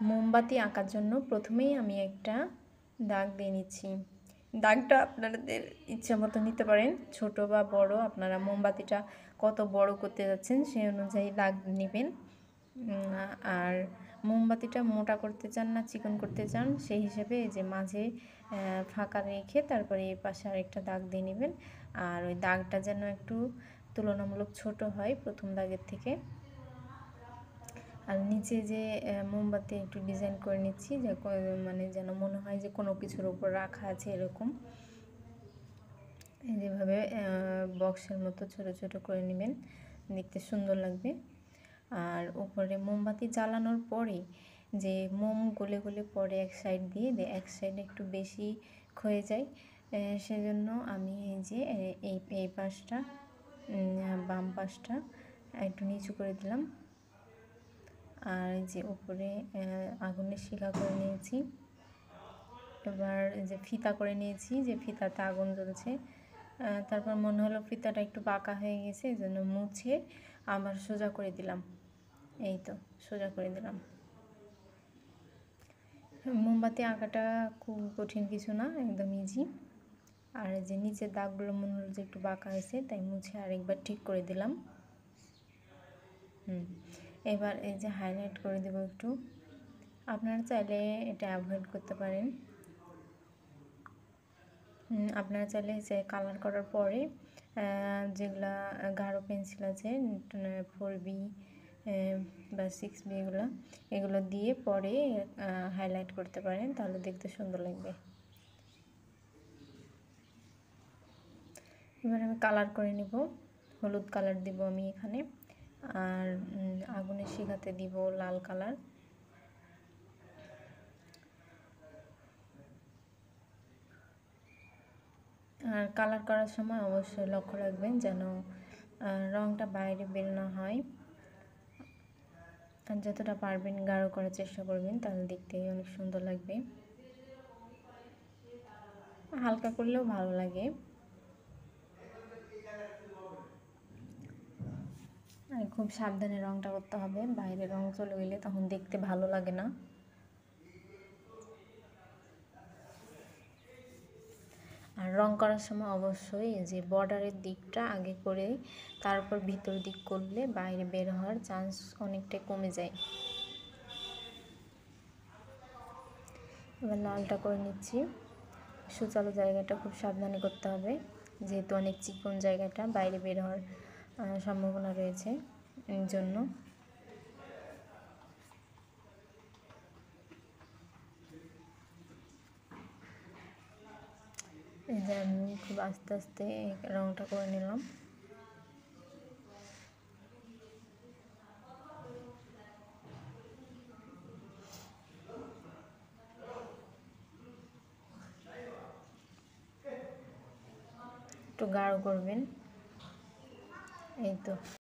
মোমবাতি আঁকার জন্য প্রথমেই আমি একটা দাগ দিয়ে নিচ্ছি। দাগটা আপনাদের ইচ্ছা মতো নিতে পারেন, ছোট বা বড়। আপনারা মোমবাতিটা কত বড় করতে যাচ্ছেন সেই অনুযায়ী দাগ নেবেন। আর মোমবাতিটা মোটা করতে চান না চিকন করতে চান সেই হিসেবে এই যে মাঝে ফাঁকা রেখে তারপরে এই পাশে আরেকটা দাগ দিয়ে নেবেন। আর ওই দাগটা যেন একটু তুলনামূলক ছোট হয় প্রথম দাগের থেকে। আর নিচে যে মোমবাতি একটু ডিজাইন করে নিচ্ছি, যে মানে যেন মনে হয় যে কোনো কিছুর উপর রাখা আছে এরকম। যেভাবে বক্সের মতো ছোট ছোট করে নেবেন, দেখতে সুন্দর লাগবে। আর উপরে মোমবাতি জ্বালানোর পরে যে মোম গলে গলে পরে এক সাইড দিয়ে এক সাইডে একটু বেশি ক্ষয়ে যায়, সেজন্য আমি এই যে এই পাশটা বাম পাশটা একটু নিচু করে দিলাম। আর এই যে উপরে আগুনের শিখা করে নিয়েছি। এবার যে ফিতা করে নিয়েছি, যে ফিতাতে আগুন জ্বলছে। তারপর মনে হলো ফিতাটা একটু বাঁকা হয়ে গেছে, এই জন্য মুছে আবার সোজা করে দিলাম। এই তো সোজা করে দিলাম। মোমবাতি আঁকাটা খুব কঠিন কিছু না, একদম ইজি। আর যে নিচের দাগগুলো মনে হলো যে একটু বাঁকা হয়েছে, তাই মুছে আরেকবার ঠিক করে দিলাম। এবার এই যে হাইলাইট করে দেব একটু। আপনারা চাইলে এটা অ্যাভয়েড করতে পারেন। আপনারা চাইলে যে কালার করার পরে যেগুলা গাঢ় পেন্সিল আছে 4B বা 6B এগুলো দিয়ে পরে হাইলাইট করতে পারেন, তাহলে দেখতে সুন্দর লাগবে। এবার আমি কালার করে নিব, হলুদ কালার দিব আমি এখানে। আর আগুনের শিখাতে দিব লাল কালার। আর কালার করার সময় অবশ্যই লক্ষ্য রাখবেন যেন রঙটা বাইরে বের না হয়। আর যতটা পারবেন গাঢ় করার চেষ্টা করবেন, তাহলে দেখতে অনেক সুন্দর লাগবে। হালকা করলেও ভালো লাগে। আর খুব সাবধানে রঙটা করতে হবে, বাইরে রং চলে গেলে তখন দেখতে ভালো লাগে না। আর রং করার সময় অবশ্যই যে বর্ডারের দিকটা আগে করে তারপর ভিতর দিক করলে বাইরে বের হওয়ার চান্স অনেকটাই কমে যায়। এবার লালটা করে নিচ্ছি। সুচালো জায়গাটা খুব সাবধানে করতে হবে, যেহেতু অনেক চিকন জায়গাটা বাইরে বের হওয়ার সম্ভাবনা রয়েছে, এই জন্য। এই যে আমি খুব আস্তে আস্তে রঙটা করে নিলাম। একটু গাঢ় করবেন, এই তো।